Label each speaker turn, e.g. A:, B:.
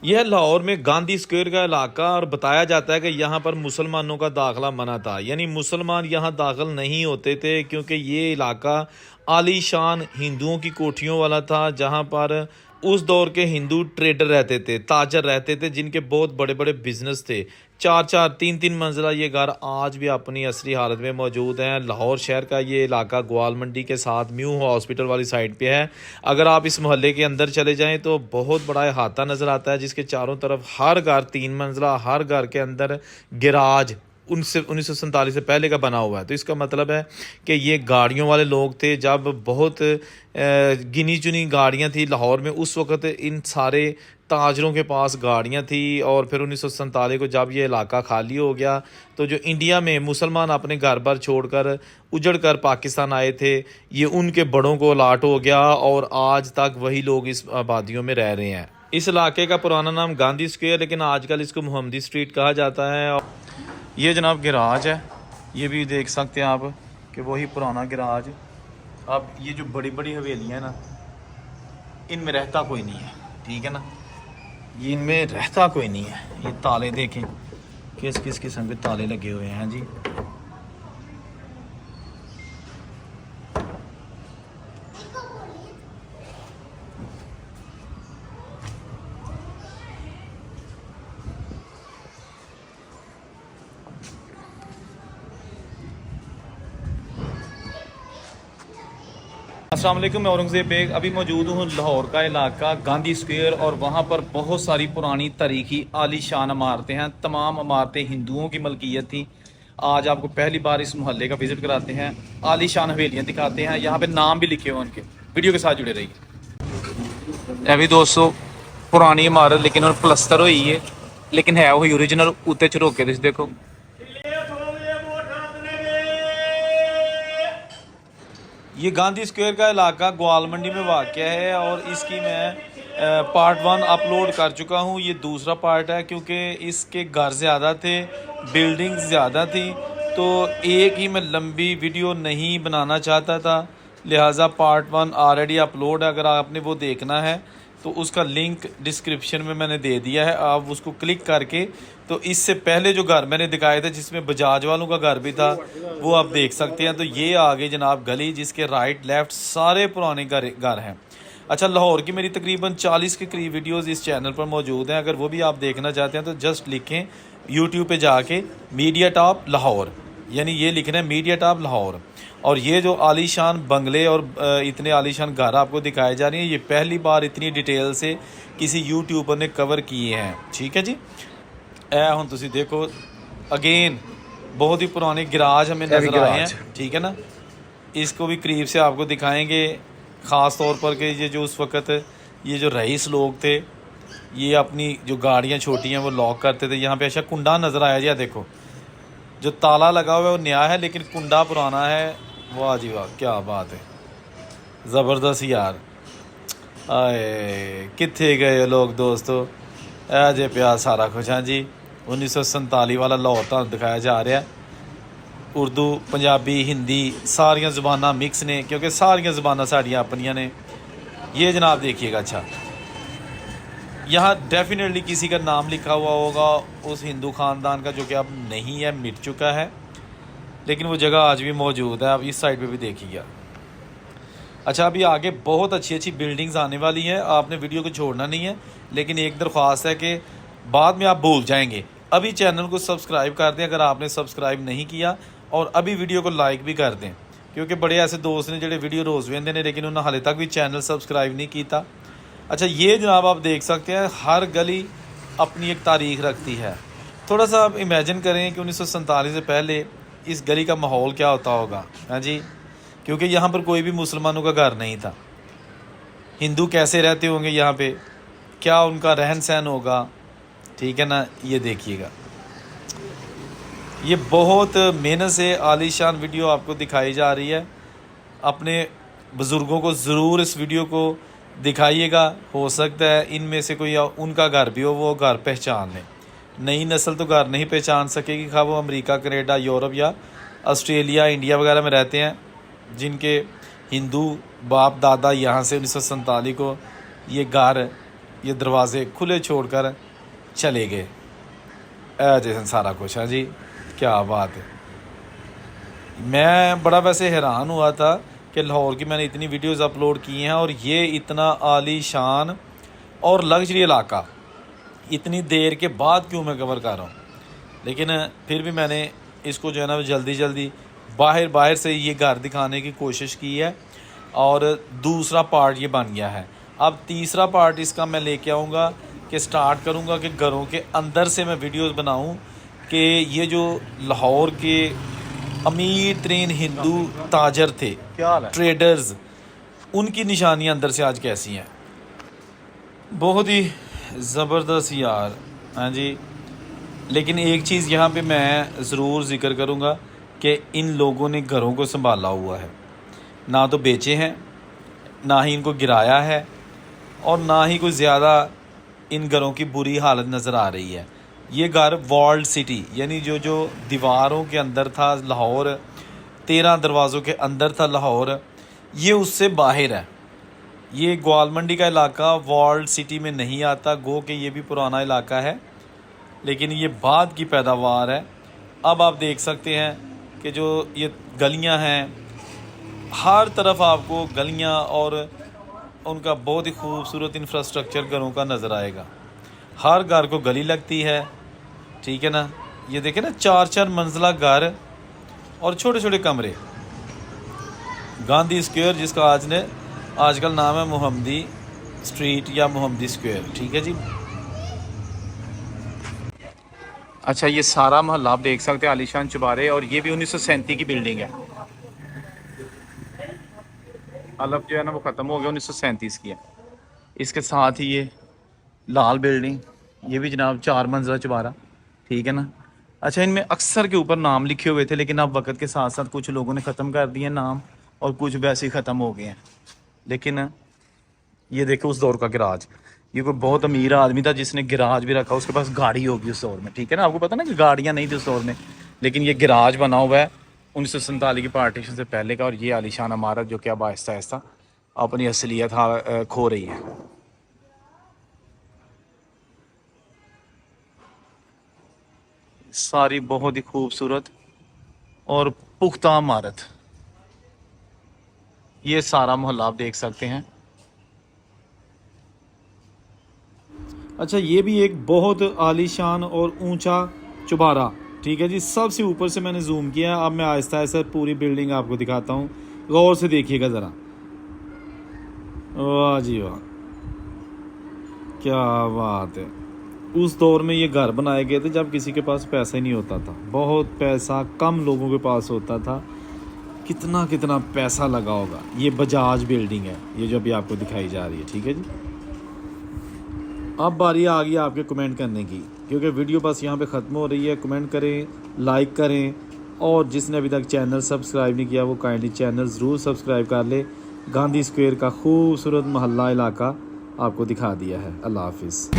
A: यह है लाहौर में गांधी स्क्वायर का इलाका और बताया जाता है कि यहाँ पर मुसलमानों का दाखिला मना था, यानी मुसलमान यहाँ दाखिल नहीं होते थे क्योंकि ये इलाका आलीशान हिंदुओं की कोठियों वाला था, जहाँ पर उस दौर के हिंदू ट्रेडर रहते थे, ताजर रहते थे, जिनके बहुत बड़े बड़े बिजनेस थे। चार चार तीन तीन मंजिला ये घर आज भी अपनी असली हालत में मौजूद हैं। लाहौर शहर का ये इलाका ग्वाल मंडी के साथ म्यू हॉस्पिटल वाली साइड पे है। अगर आप इस मोहल्ले के अंदर चले जाएं तो बहुत बड़ा अहाता नज़र आता है, जिसके चारों तरफ हर घर तीन मंजिला, हर घर के अंदर गिराज 1947 से पहले का बना हुआ है। तो इसका मतलब है कि ये गाड़ियों वाले लोग थे। जब बहुत गिनी चुनी गाड़ियां थी लाहौर में, उस वक्त इन सारे ताजरों के पास गाड़ियां थी। और फिर 1947 को जब ये इलाका खाली हो गया तो जो इंडिया में मुसलमान अपने घर बार छोड़कर उजड़ कर पाकिस्तान आए थे, ये उनके बड़ों को अलाट हो गया और आज तक वही लोग इस आबादियों में रह रहे हैं। इस इलाके का पुराना नाम गांधी स्क्वायर, लेकिन आजकल इसको मोहम्मदी स्ट्रीट कहा जाता है। ये जनाब गिराज है, ये भी देख सकते हैं आप कि वही पुराना गिराज। अब ये जो बड़ी बड़ी हवेलियाँ हैं ना, इनमें रहता कोई नहीं है, ठीक है ना, ये इनमें रहता कोई नहीं है। ये ताले देखें किस किस किस्म के ताले लगे हुए हैं जी। अस्सलाम वालेकुम, मैं औरंगज़ेब बेग। अभी मौजूद हूँ लाहौर का इलाका गांधी स्क्वायर, और वहाँ पर बहुत सारी पुरानी तारीखी आलीशान इमारतें हैं। तमाम इमारतें हिंदुओं की मलकियत थी। आज आपको पहली बार इस मोहल्ले का विज़िट कराते हैं, आलीशान हवेलियाँ दिखाते हैं। यहाँ पे नाम भी लिखे हुए उनके। वीडियो के साथ जुड़े रहिए। अभी दोस्तों पुरानी इमारत लेकिन और प्लस्तर हुई है, लेकिन है वही ओरिजिनल। उत्ते चरोके देखो। ये गांधी स्क्वायर का इलाका ग्वाल मंडी में वाक़ है और इसकी मैं पार्ट 1 अपलोड कर चुका हूँ। ये दूसरा पार्ट है क्योंकि इसके घर ज़्यादा थे, बिल्डिंग्स ज़्यादा थी, तो एक ही मैं लंबी वीडियो नहीं बनाना चाहता था, लिहाजा पार्ट 1 ऑलरेडी अपलोड है। अगर आपने वो देखना है तो उसका लिंक डिस्क्रिप्शन में मैंने दे दिया है, आप उसको क्लिक करके तो इससे पहले जो घर मैंने दिखाए थे जिसमें बजाज वालों का घर भी था, वो आप देख सकते हैं। तो ये आगे जनाब गली, जिसके राइट लेफ़्ट सारे पुराने घर हैं। अच्छा, लाहौर की मेरी तकरीबन 40 के करीब वीडियोस इस चैनल पर मौजूद हैं। अगर वो भी आप देखना चाहते हैं तो जस्ट लिखें यूट्यूब पे जाके मीडिया टॉप लाहौर, यानी ये लिखना है मीडिया टॉप लाहौर। और ये जो आलीशान बंगले और इतने आलीशान घर आपको दिखाए जा रहे हैं, ये पहली बार इतनी डिटेल से किसी यूट्यूबर ने कवर किए हैं, ठीक है जी। हुन तुसी देखो अगेन बहुत ही पुराने गिराज हमें नज़र आए हैं, ठीक है ना। इसको भी करीब से आपको दिखाएंगे, ख़ास तौर पर कि ये जो उस वक़्त ये जो रईस लोग थे, ये अपनी जो गाड़ियाँ छोटी हैं वो लॉक करते थे। यहाँ पे अच्छा कुंडा नज़र आया जी, देखो जो ताला लगा हुआ है वो नया है लेकिन कुंडा पुराना है। वाह जी वाह, क्या बात है, ज़बरदस्त यार। आए कितने गए लोग दोस्तों, जे प्यार सारा कुछ। हाँ जी, 1947 वाला लाहौर तो दिखाया जा रहा है। उर्दू, पंजाबी, हिंदी सारिया ज़बानां मिक्स ने, क्योंकि सारिया ज़बानां साड़ियाँ अपनियां ने। ये जनाब देखिएगा, अच्छा यहाँ डेफिनेटली किसी का नाम लिखा हुआ होगा उस हिंदू ख़ानदान का, जो कि अब नहीं है, मिट चुका है, लेकिन वो जगह आज भी मौजूद है। आप इस साइड पे भी देखिएगा। अच्छा, अभी आगे बहुत अच्छी अच्छी बिल्डिंग्स आने वाली हैं, आपने वीडियो को छोड़ना नहीं है। लेकिन एक दरख्वास्त है कि बाद में आप भूल जाएंगे, अभी चैनल को सब्सक्राइब कर दें अगर आपने सब्सक्राइब नहीं किया, और अभी वीडियो को लाइक भी कर दें, क्योंकि बड़े ऐसे दोस्त ने जोड़े वीडियो रोज़ वेंदे ने लेकिन उन्होंने हाले तक भी चैनल सब्सक्राइब नहीं किया। अच्छा, ये जनाब आप देख सकते हैं, हर गली अपनी एक तारीख रखती है। थोड़ा सा आप इमेजिन करें कि 1947 से पहले इस गली का माहौल क्या होता होगा। हाँ जी, क्योंकि यहाँ पर कोई भी मुसलमानों का घर नहीं था। हिंदू कैसे रहते होंगे यहाँ पे, क्या उनका रहन सहन होगा, ठीक है ना। ये देखिएगा, ये बहुत मेहनत से आलीशान वीडियो आपको दिखाई जा रही है। अपने बुज़ुर्गों को ज़रूर इस वीडियो को दिखाइएगा, हो सकता है इनमें से कोई उनका घर भी हो, वो घर पहचान लें। नई नस्ल तो घर नहीं पहचान सकेगी, खा वो अमेरिका, कनाडा, यूरोप या ऑस्ट्रेलिया, इंडिया वगैरह में रहते हैं, जिनके हिंदू बाप दादा यहाँ से 1947 को ये घर ये दरवाजे खुले छोड़कर चले गए। जैसे सारा कुछ। हाँ जी, क्या बात है। मैं बड़ा वैसे हैरान हुआ था कि लाहौर की मैंने इतनी वीडियोस अपलोड की हैं और ये इतना आलीशान और लग्जरी इलाका इतनी देर के बाद क्यों मैं कवर कर रहा हूँ, लेकिन फिर भी मैंने इसको जो है ना जल्दी बाहर से ये घर दिखाने की कोशिश की है और दूसरा पार्ट ये बन गया है। अब तीसरा पार्ट इसका मैं लेके आऊँगा कि स्टार्ट करूँगा कि घरों के अंदर से मैं वीडियोस बनाऊँ कि ये जो लाहौर के अमीर तरीन हिंदू ताजर थे, ट्रेडर्स, उनकी निशानियाँ अंदर से आज कैसी हैं। बहुत ही ज़बरदस्त यार। हाँ जी, लेकिन एक चीज़ यहाँ पे मैं ज़रूर ज़िक्र करूँगा कि इन लोगों ने घरों को संभाला हुआ है, ना तो बेचे हैं, ना ही इनको गिराया है और ना ही कोई ज़्यादा इन घरों की बुरी हालत नज़र आ रही है। ये घर वॉल्ड सिटी यानी जो दीवारों के अंदर था लाहौर, 13 दरवाज़ों के अंदर था लाहौर, ये उससे बाहर है। ये ग्वालमंडी का इलाका वॉल्ड सिटी में नहीं आता, गो कि ये भी पुराना इलाका है, लेकिन ये बाद की पैदावार है। अब आप देख सकते हैं कि जो ये गलियां हैं, हर तरफ आपको गलियां और उनका बहुत ही खूबसूरत इंफ्रास्ट्रक्चर घरों का नज़र आएगा। हर घर को गली लगती है, ठीक है ना। ये देखें ना, 4-4 मंजिला घर और छोटे छोटे कमरे। गांधी स्क्वायर, जिसका आजकल नाम है मोहम्मदी स्ट्रीट या मोहम्मदी स्क्वायर, ठीक है जी। अच्छा, ये सारा मोहल्ला आप देख सकते हैं आलीशान चुबारे, और ये भी 1937 की बिल्डिंग है। अलग जो है ना वो ख़त्म हो गया, 1937 की है। इसके साथ ही ये लाल बिल्डिंग, ये भी जनाब 4 मंजिला चुबारा, ठीक है ना। अच्छा, इनमें अक्सर के ऊपर नाम लिखे हुए थे, लेकिन अब वक्त के साथ साथ कुछ लोगों ने ख़त्म कर दिए नाम और कुछ वैसे ही ख़त्म हो गए हैं। लेकिन ये देखो उस दौर का गिराज, ये कोई बहुत अमीर आदमी था जिसने गिराज भी रखा, उसके पास गाड़ी होगी उस दौर में, ठीक है ना। आपको पता ना कि गाड़ियाँ नहीं थी उस दौर में, लेकिन ये गिराज बना हुआ है 1947 की पार्टीशन से पहले का। और ये आलीशान इमारत जो कि अब आहिस्ता आहिस्ता अपनी असलियत खो रही है। सारी बहुत ही खूबसूरत और पुख्ता इमारत, ये सारा मोहल्ला आप देख सकते हैं। अच्छा, ये भी एक बहुत आलीशान और ऊंचा चुबारा, ठीक है जी। सबसे ऊपर से मैंने जूम किया। अब मैं आहिस्ता आहिस्ता पूरी बिल्डिंग आपको दिखाता हूँ, गौर से देखिएगा ज़रा। वाह जी वाह, क्या बात है। उस दौर में ये घर बनाए गए थे जब किसी के पास पैसा ही नहीं होता था, बहुत पैसा कम लोगों के पास होता था। कितना कितना पैसा लगा होगा। ये बजाज बिल्डिंग है, ये जो अभी आपको दिखाई जा रही है, ठीक है जी। अब बारी आ गई आपके कमेंट करने की, क्योंकि वीडियो बस यहाँ पे ख़त्म हो रही है। कमेंट करें, लाइक करें, और जिसने अभी तक चैनल सब्सक्राइब नहीं किया वो काइंडली चैनल ज़रूर सब्सक्राइब कर ले। गांधी स्क्वायर का खूबसूरत मोहल्ला इलाका आपको दिखा दिया है। अल्लाह हाफिज़।